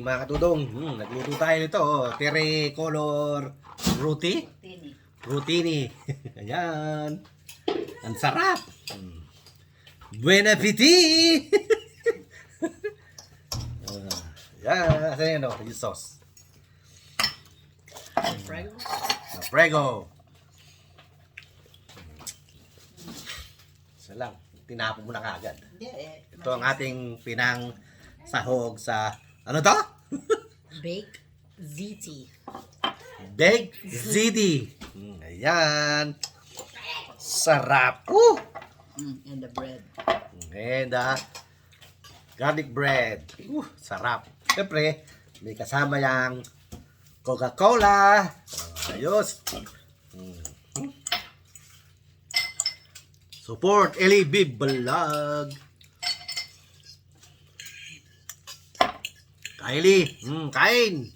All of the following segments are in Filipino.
morning mga katudong. Nagluto tayo nito. Tricolor roti. Rutini. Ayan. Ang sarap. Buen appetit! Ayan. Asan yun o? Yung sauce. Prego? Prego. Isa lang. Tinapon mo na kagad. Ito ang ating pinang sahog sa, ano to? Baked ziti. Baked ziti. Ayan. Sarap. And the bread. And garlic bread. Sarap. Siyempre, may kasama yung Coca-Cola. Ayos. Support LAB Vlog. Kylie, kain.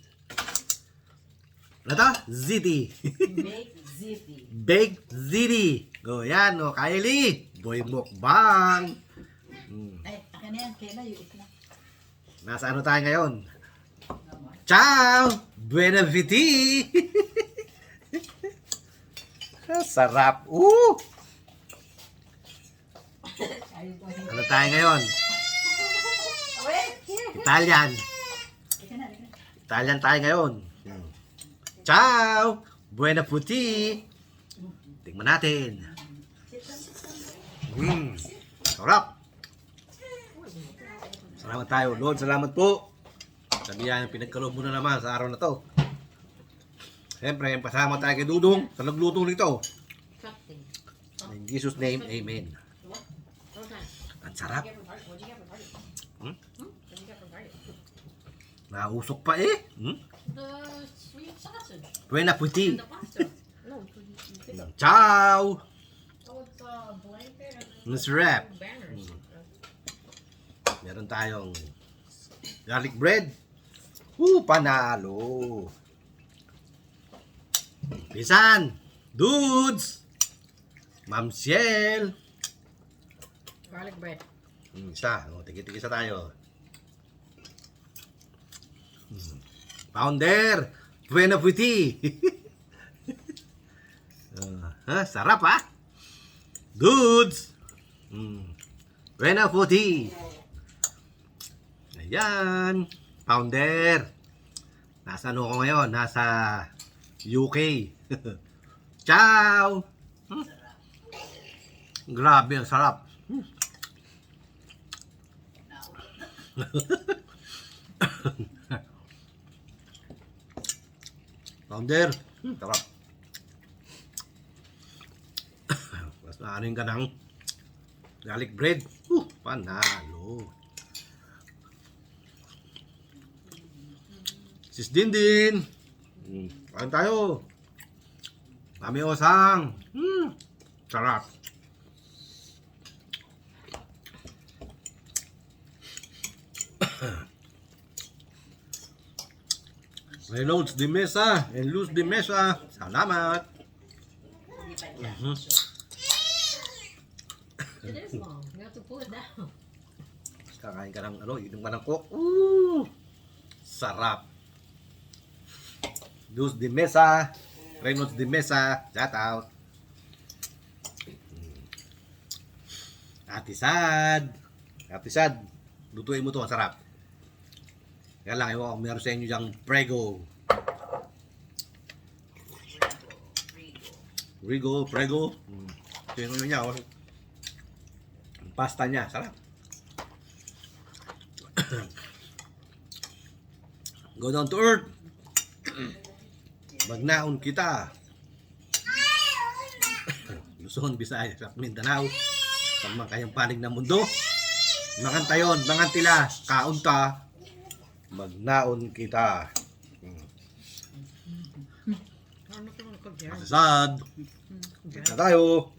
Ano to? Ziti. Baked ziti. Baked ziti. O yan, o Kylie. Boy mukbang. Ay, akin na yan. Kailan yung itna? Nasa ano tayo ngayon? Ciao! Buena viti! Sarap. Ano tayo ngayon? Italian. Italian tayo ngayon. Ciao! Buena puti! Tingnan natin. Sarap. Salamat tayo. Lord, salamat po. Sabihan, pinagkaloob mo na naman sa araw na to. Siyempre, pasama tayo kay Dudong sa nagluto nito. In Jesus' name, Amen. Ang sarap. Nausok pa eh. The sweet sausage Buena puti. and the pasta. No, Ciao! oh, it's a blanket and Miss Rap. banners. Meron tayong garlic bread. Panalo. Pisan. Dudes. Ma'am Ciel. Garlic bread. Isa. Tigi-tigisa tayo. Pounder. Buena puti. Sarap ha? Dudes. Buena puti. Ayan. Pounder. Nasa ano ko ngayon? Nasa UK. Ciao. Grabe, ang sarap. Pounder. Sarap. Mas naanin ka ng garlic bread. Panalo. Sis Dindin. Kain tayo. Kami osang. Sarap. Reynolds de Mesa and Luz de Mesa. Salamat. It is long. You have to pull it down. Kakain ka ng ano, inom ka ng coke. Sarap. Luz de Mesa, Reynolds de Mesa, shout out. Atisad. Atisad. Lutuin mo to, ang sarap. Kaya lang, ewan ko, meron sa inyo diyang Prego. Prego. Ito yung ano niya, ang pasta niya, sarap. Go down to earth. Magnaon kita. Luzon, Visayas at Mindanao. Sa mga kayang panig ng mundo. Makantayon, mangantila, kaunta. Magnaon kita. Masasad. Kita tayo.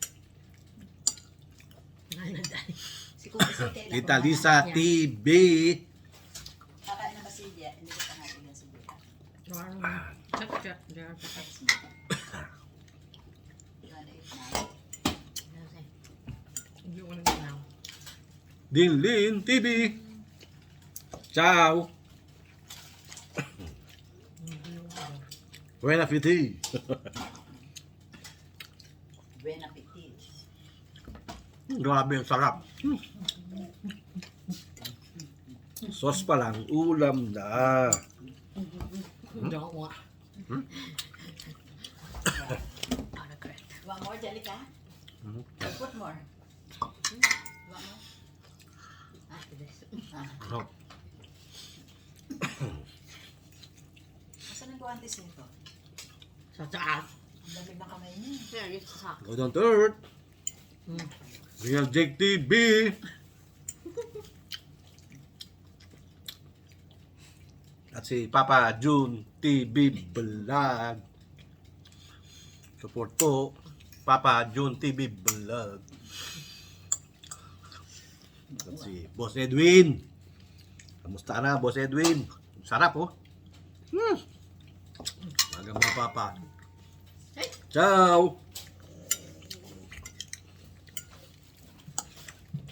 Tita Lisa TV. Kakain na ba si Dia? Hindi ko pa natin yung sibuya. Dinlin TV. Ciao. Buen appetit. Buen appetit. Grabe ang sarap. Sauce pa lang, ulam na. Don't want. Autocrat. Want more, Jellica? Mhm. Put more. Want more? After this. Ah. Asan ang guwantes nito? Sa taas. Ang lamig na kamay niya. Here, you suck. Go down to earth. Mm. Real Jake TV. At si Papa June TV Vlog. Support po Papa June TV Vlog. At si Boss Edwin. Kamusta na, Boss Edwin? Sarap, oh. Magang mga papa. Hey. Ciao!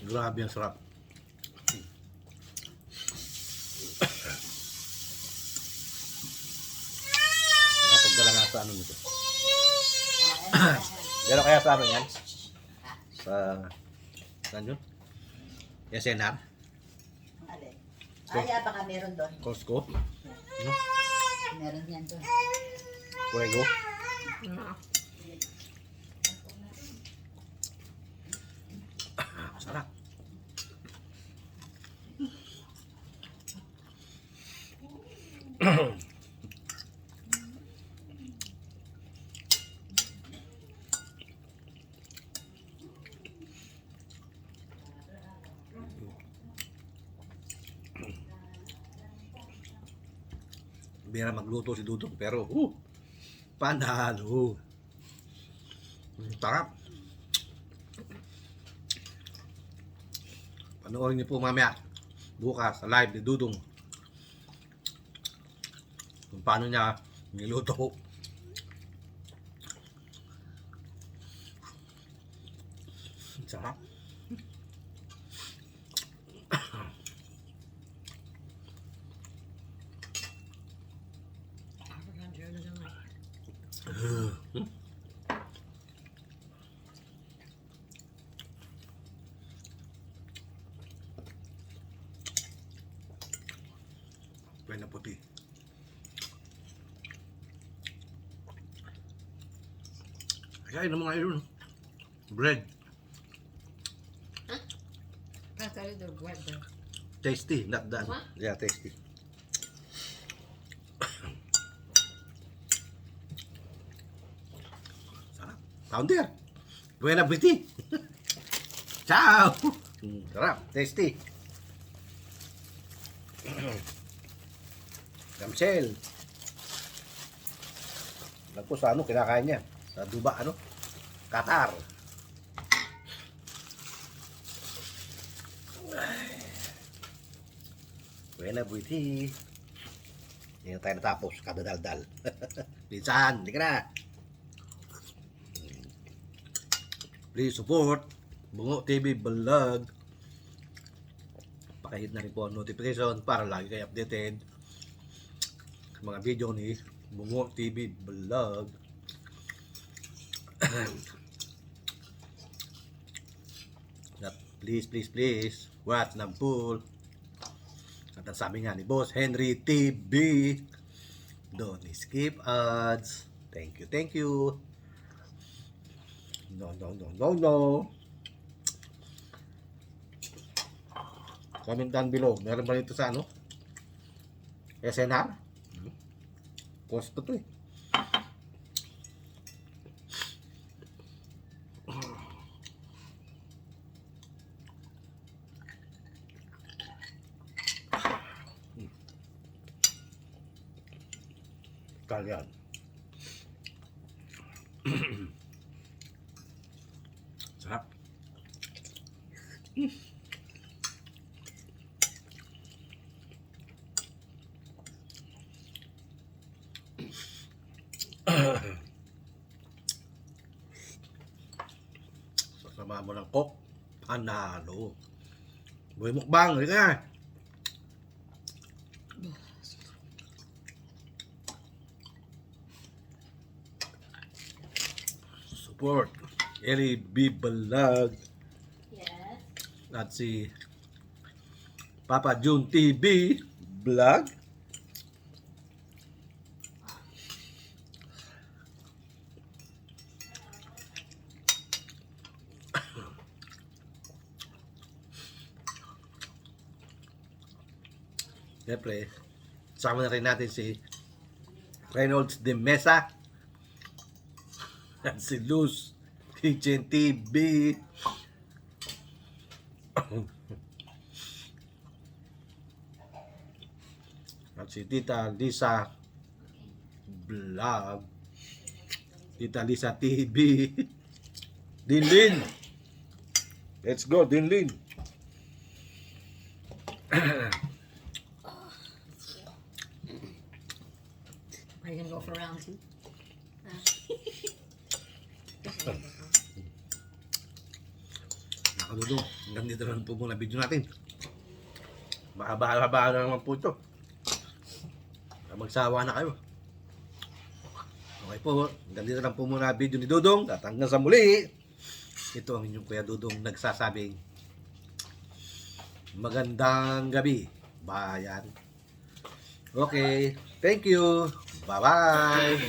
Grabe ang sarap. Nakapagdala nga sa ano nito. Gano'n kaya sa ano yan? Sa... Saan yun? SNR? Alin? Ay, baka meron doon. Costco? No? Meron yan doon. Fuego? No. Sarap. Bira magluto si Dudong pero panalo. Sarap. Panoorin niyo po mamaya bukas sa live ni Dudong kung paano niya niluto. Sarap. Pwede puti. Kaya ng mga yun. Bread. That's a little wet there. Tasty, not done. What? Yeah, tasty. Sarap. Pounder. Buena appetit. Ciao. Sarap, tasty. Gamsel. Alam ko sa ano, kinakain niya. Sa Duba, ano? Qatar. Buena appetit. Hindi na tayo natapos, kadadaldal. Pinsan, hindi ka na. Please support Bungo TV Vlog. Pakihit na rin po ang notification para lagi kayo updated sa mga video ni Bungo TV Vlog. At please watch ng full. At ang sabi nga ni Boss Henry TV, don't skip ads. Thank you. No. Comment down below. Meron ba nito sa ano? SNR? Cost to eh. Italian. Sarap. Sasama mo ng Coke, panalo. Buhay mukbang, hindi ka. support Eli B. Balag Yes. at si Papa June TV Vlog. Siyempre, sama na rin natin si Reynolds de Mesa at si Luz Kitchen TV. At si Tita Lisa Vlog, Tita Lisa TV. Dinlin. Let's go, Dinlin. Are you gonna go for round 2? Nakadudong, hanggang dito lang po muna video natin. Mahaba-haba na naman po ito. Magsawa na kayo. Okay po, hanggang dito lang po muna video ni Dudong. At hanggang sa muli, ito ang inyong Kuya Dudong nagsasabing magandang gabi, bayan. Okay, thank you. Bye-bye.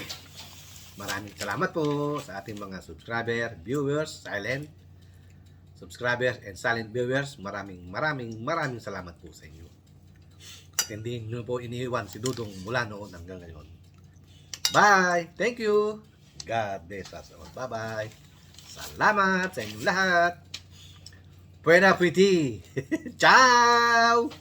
Maraming salamat po sa ating mga subscriber, viewers, silent subscribers, and silent viewers. Maraming salamat po sa inyo. At hindi nyo po iniiwan si Dudong mula noon hanggang ngayon. Bye! Thank you! God bless us all. Bye-bye! Salamat sa inyong lahat! Buena Pwiti! Ciao!